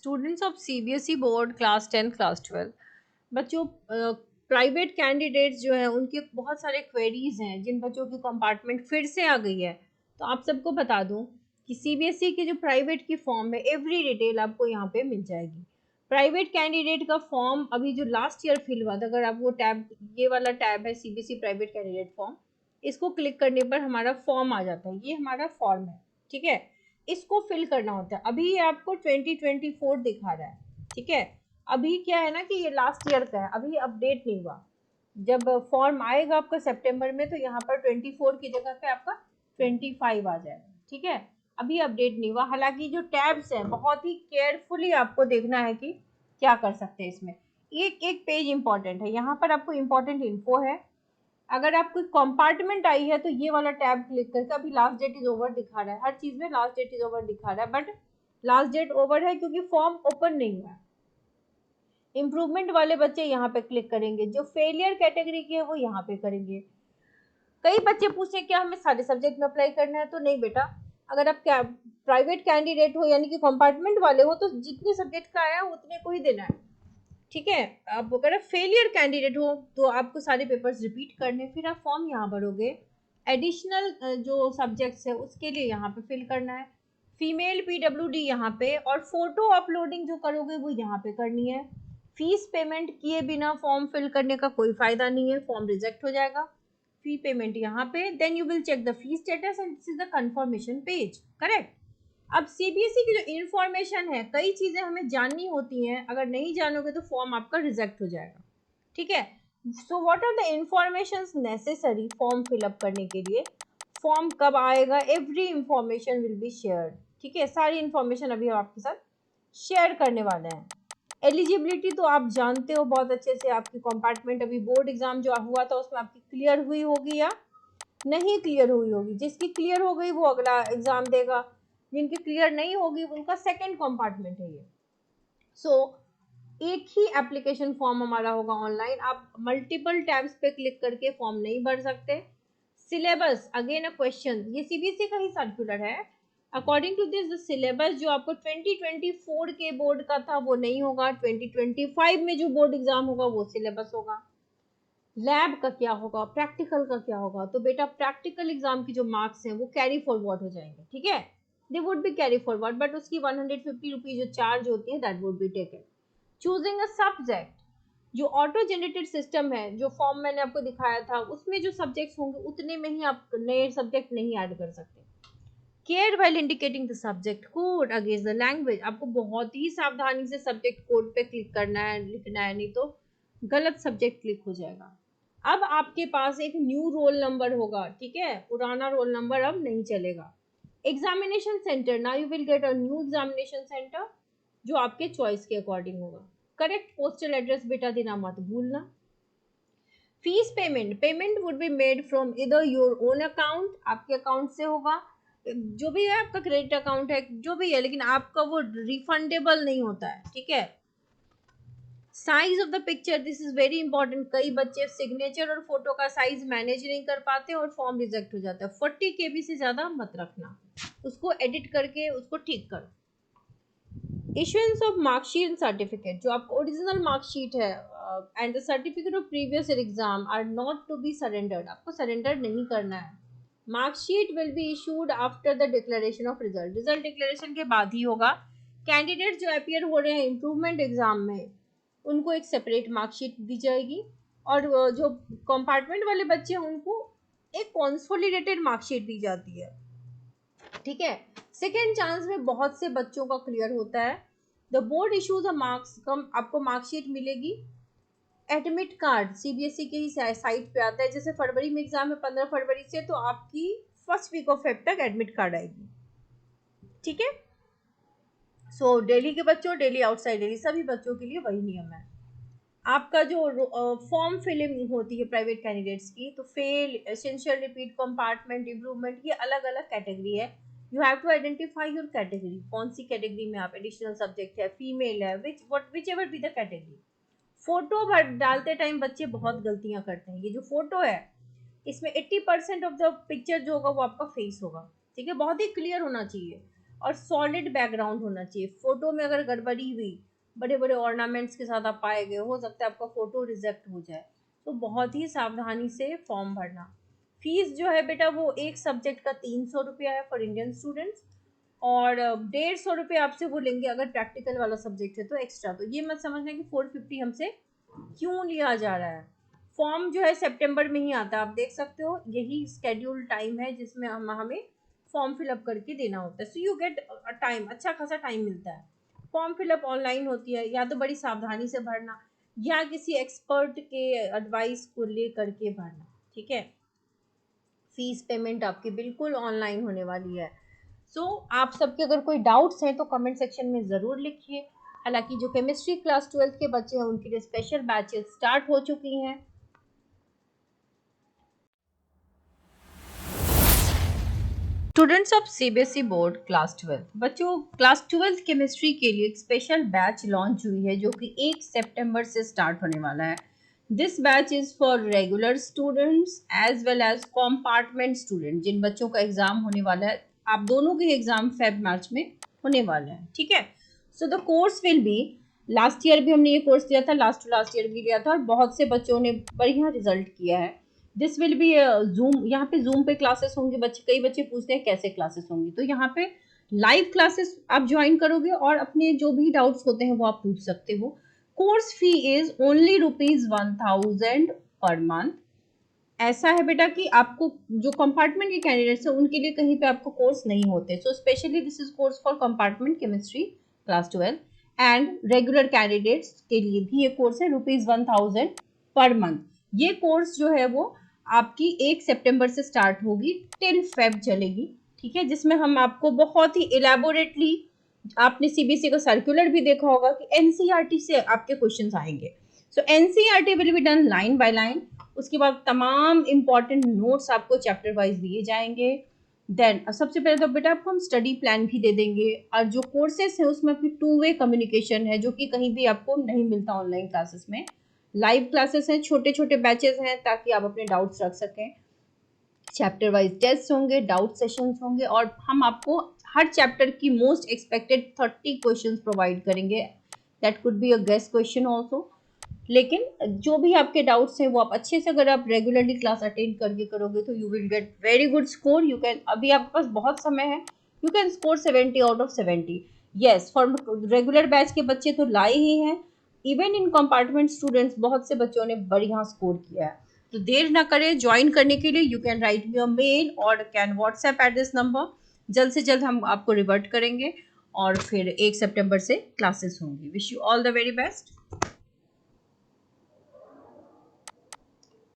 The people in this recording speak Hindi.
Students of CBSE board class 10 class 12 बच्चों, प्राइवेट कैंडिडेट्स जो हैं उनके बहुत सारे क्वेरीज हैं जिन बच्चों की कंपार्टमेंट फिर से आ गई है। तो आप सबको बता दूं कि सीबीएसई के जो प्राइवेट की फॉर्म है एवरी डिटेल आपको यहाँ पे मिल जाएगी। प्राइवेट कैंडिडेट का फॉर्म अभी जो लास्ट ईयर फिल हुआ था, अगर आप वो टैब, ये वाला टैब है सीबीएसई प्राइवेट कैंडिडेट फॉर्म, इसको क्लिक करने पर हमारा फॉर्म आ जाता है। ये हमारा फॉर्म है, ठीक है। इसको फिल करना होता है। अभी ये आपको 2024 दिखा रहा है, ठीक है। अभी क्या है ना कि ये लास्ट ईयर का है, अभी अपडेट नहीं हुआ। जब फॉर्म आएगा आपका सितंबर में तो यहाँ पर 24 की जगह पे आपका 25 आ जाएगा, ठीक है। अभी अपडेट नहीं हुआ। हालांकि जो टैब्स हैं बहुत ही केयरफुली आपको देखना है कि क्या कर सकते हैं इसमें। एक एक पेज इंपॉर्टेंट है, यहाँ पर आपको इंपॉर्टेंट इन्फो है। अगर आपको कंपार्टमेंट आई है तो ये वाला टैब क्लिक करके, अभी लास्ट डेट इज ओवर दिखा रहा है, हर चीज में लास्ट डेट इज ओवर दिखा रहा है, बट लास्ट डेट ओवर है क्योंकि फॉर्म ओपन नहीं हुआ है। इंप्रूवमेंट वाले बच्चे यहाँ पे क्लिक करेंगे, जो फेलियर कैटेगरी के है वो यहाँ पे करेंगे। कई बच्चे पूछे क्या हमें सारे सब्जेक्ट में अप्लाई करना है, तो नहीं बेटा। अगर आप प्राइवेट कैंडिडेट हो यानी कि कंपार्टमेंट वाले हो तो जितने सब्जेक्ट का आया उतने को ही देना है, ठीक है। अब अगर फेलियर कैंडिडेट हो तो आपको सारे पेपर्स रिपीट करने, फिर आप फॉर्म यहाँ भरोगे। एडिशनल जो सब्जेक्ट्स है उसके लिए यहाँ पे फिल करना है, फीमेल पीडब्ल्यूडी यहाँ पे, और फोटो अपलोडिंग जो करोगे वो यहाँ पे करनी है। फीस पेमेंट किए बिना फॉर्म फिल करने का कोई फायदा नहीं है, फॉर्म रिजेक्ट हो जाएगा। फी पेमेंट यहाँ पे, then you will check the fee status and this is the confirmation page, correct. अब सीबीएसई की जो इन्फॉर्मेशन है, कई चीजें हमें जाननी होती हैं, अगर नहीं जानोगे तो फॉर्म आपका रिजेक्ट हो जाएगा, ठीक है। So what are the information necessary form fill up करने के लिए, फॉर्म कब आएगा, every information will be shared, ठीक है। सारी इंफॉर्मेशन अभी हम आपके साथ शेयर करने वाले हैं। एलिजिबिलिटी तो आप जानते हो बहुत अच्छे से, आपकी कंपार्टमेंट अभी बोर्ड एग्जाम जो हुआ था उसमें आपकी क्लियर हुई होगी या नहीं क्लियर हुई होगी। जिसकी क्लियर हो गई वो अगला एग्जाम देगा, जिनकी क्लियर नहीं होगी उनका सेकंड कंपार्टमेंट है ये। सो एक ही एप्लीकेशन फॉर्म हमारा होगा ऑनलाइन, आप मल्टीपल टैब्स पे क्लिक करके फॉर्म नहीं भर सकते। सिलेबस अगेन अ क्वेश्चन, ये सीबीएसई का ही सर्कुलर है। According to this the syllabus जो आपको 2024 के बोर्ड का था वो नहीं होगा, 2025 में जो बोर्ड एग्जाम होगा वो सिलेबस होगा। लैब का क्या होगा, प्रैक्टिकल का क्या होगा, तो बेटा प्रैक्टिकल एग्जाम की जो मार्क्स हैं वो कैरी फॉरवर्ड हो जाएंगे, ठीक है। They would be carry forward, but उसकी 150 रुपीज जो चार्ज होती है that would be taken. Choosing a subject, जो ऑटो जनरेटेड सिस्टम है, जो फॉर्म मैंने आपको दिखाया था उसमें जो सब्जेक्ट्स होंगे उतने में ही आप नए सब्जेक्ट नहीं ऐड कर सकते। Care while indicating the subject code against the language, आपको बहुत ही सावधानी से सब्जेक्ट कोड पे क्लिक करना है, लिखना है, नहीं तो गलत सब्जेक्ट क्लिक हो जाएगा। अब आपके पास एक न्यू रोल नंबर होगा, ठीक है, पुराना रोल नंबर अब नहीं चलेगा। Examination centre, now you will get a new examination centre जो आपके चॉइस के अकॉर्डिंग होगा। करेक्ट पोस्टल एड्रेस बेटा देना मत भूलना। Fees payment, payment would be made from इधर योर ओन अकाउंट, आपके अकाउंट से होगा, जो भी है आपका क्रेडिट अकाउंट है जो भी है, लेकिन आपका वो रिफंडेबल नहीं होता है, ठीक है। Size of the picture, this is very important, कई बच्चे सिग्नेचर और फोटो का साइज मैनेज नहीं कर पाते और फॉर्म रिजेक्ट हो जाता है। 40 KB से ज्यादा मत रखना, उसको एडिट करके उसको ठीक करो। Issuance of marksheet and certificate, जो आपका ओरिजिनल मार्कशीट है and the certificate of previous year exam are not to be surrendered, आपको सरेंडर नहीं करना है। Marksheet will be issued after the declaration of result, result declaration के बाद ही होगा। कैंडिडेट जो अपियर हो रहे हैं इम्प्रूवमेंट एग्जाम में उनको एक सेपरेट मार्कशीट दी जाएगी, और जो कंपार्टमेंट वाले बच्चे हैं उनको एक कंसोलिडेटेड मार्कशीट दी जाती है, ठीक है। सेकेंड चांस में बहुत से बच्चों का क्लियर होता है। The board issues a marks cum, आपको मार्कशीट मिलेगी। एडमिट कार्ड सीबीएसई के ही साइट पे आता है, जैसे फरवरी में एग्जाम है 15 फरवरी से, तो आपकी फर्स्ट वीक ऑफ फेब तक एडमिट कार्ड आएगी, ठीक है। सो डेली के बच्चों, डेली आउटसाइड डेली, सभी बच्चों के लिए वही नियम है। आपका जो फॉर्म फिलिंग होती है प्राइवेट कैंडिडेट्स की, तो fail, essential, repeat, compartment, improvement, ये अलग अलग कैटेगरी है। You have to identify your category, कौन सी कैटेगरी में आप, एडिशनल सब्जेक्ट है, फीमेल है, which ever be the category. Photo भर डालते टाइम बच्चे बहुत गलतियां करते हैं। ये जो फोटो है इसमें 80% ऑफ द पिक्चर जो होगा वो आपका फेस होगा, ठीक है, बहुत ही क्लियर होना चाहिए। और सॉलिड बैकग्राउंड होना चाहिए। फोटो में अगर गड़बड़ी हुई, बड़े बड़े ऑर्नामेंट्स के साथ आप पाए गए, हो सकता है आपका फोटो रिजेक्ट हो जाए। तो बहुत ही सावधानी से फॉर्म भरना। फीस जो है बेटा वो एक सब्जेक्ट का 300 रुपया है फॉर इंडियन स्टूडेंट्स, और 150 रुपये आपसे वो लेंगे अगर प्रैक्टिकल वाला सब्जेक्ट है तो एक्स्ट्रा। तो ये मत समझना कि 450 हमसे क्यों लिया जा रहा है। फॉर्म जो है सितंबर में ही आता है, आप देख सकते हो, यही स्केड्यूल टाइम है जिसमें हमें फॉर्म फिलअप करके देना होता है। सो यू गेट टाइम, अच्छा खासा टाइम मिलता है। फॉर्म फिलअप ऑनलाइन होती है, या तो बड़ी सावधानी से भरना या किसी एक्सपर्ट के एडवाइस को ले करके भरना, ठीक है। फीस पेमेंट आपकी बिल्कुल ऑनलाइन होने वाली है। आप सबके अगर कोई डाउट्स हैं तो कमेंट सेक्शन में ज़रूर लिखिए। हालांकि जो केमिस्ट्री क्लास 12 के बच्चे हैं उनके लिए स्पेशल बैचेस स्टार्ट हो चुकी हैं। Students of CBSE board class 12, बच्चों क्लास 12 केमिस्ट्री के लिए एक स्पेशल बैच लॉन्च हुई है जो कि 1 सितंबर से स्टार्ट होने वाला है। This batch is for regular students as well as compartment student, जिन बच्चों का एग्जाम होने वाला है। आप दोनों के एग्जाम फेब मार्च में होने वाले हैं, ठीक है। So the course will be, last year भी हमने ये कोर्स दिया था, लास्ट ईयर भी लिया था और बहुत से बच्चों ने बढ़िया रिजल्ट किया है। दिस विल बी जूम, यहाँ पे जूम पे क्लासेस होंगे। बच्चे, कई बच्चे पूछते हैं कैसे क्लासेस होंगी, तो यहाँ पे लाइव क्लासेस आप ज्वाइन करोगे और अपने जो भी डाउट्स होते हैं वो आप पूछ सकते हो। Course fee is only ₹1000 per month. ऐसा है बेटा कि आपको जो कंपार्टमेंट के कैंडिडेट्स हैं उनके लिए कहीं पे आपको कोर्स नहीं होते। So specially this is course for compartment chemistry class 12 and regular candidates के लिए भी ये कोर्स है ₹1000 पर मंथ। ये कोर्स जो है वो आपकी 1 सितंबर से स्टार्ट होगी टिल फेब चलेगी, ठीक है। जिसमें हम आपको बहुत ही इलेबोरेटली, आपने सीबीएसई का सर्कुलर भी देखा होगा कि एनसीईआरटी से आपके क्वेश्चंस आएंगे। So NCERT will be done line by line. उसके बाद तमाम इंपॉर्टेंट नोट्स आपको चैप्टर वाइज दिए जाएंगे। देन सबसे पहले तो बेटा आपको हम स्टडी प्लान भी दे देंगे, और जो कोर्सेस है उसमें आपकी 2 वे कम्युनिकेशन है जो कि कहीं भी आपको नहीं मिलता ऑनलाइन क्लासेस में। लाइव क्लासेस हैं, छोटे छोटे बैचेस हैं ताकि आप अपने डाउट्स रख सकें। चैप्टर वाइज टेस्ट होंगे, डाउट सेशंस होंगे, और हम आपको हर चैप्टर की मोस्ट एक्सपेक्टेड 30 क्वेश्चंस प्रोवाइड करेंगे। That could be a guest question also. लेकिन जो भी आपके डाउट्स हैं वो आप अच्छे से, अगर आप रेगुलरली क्लास अटेंड करके करोगे तो you will get very good score. You can, अभी आपके पास बहुत समय है, you can score 70 out of 70। Yes, for regular batch के बच्चे तो लाए ही हैं, इवन इन कंपार्टमेंट स्टूडेंट्स बहुत से बच्चों ने बढ़िया स्कोर किया है। तो देर ना करें, ज्वाइन करने के लिए you can write me a mail और can WhatsApp at this number. जल्द से जल्द हम आपको रिवर्ट करेंगे और फिर 1 सितंबर से क्लासेस होंगी। Wish you all the very best.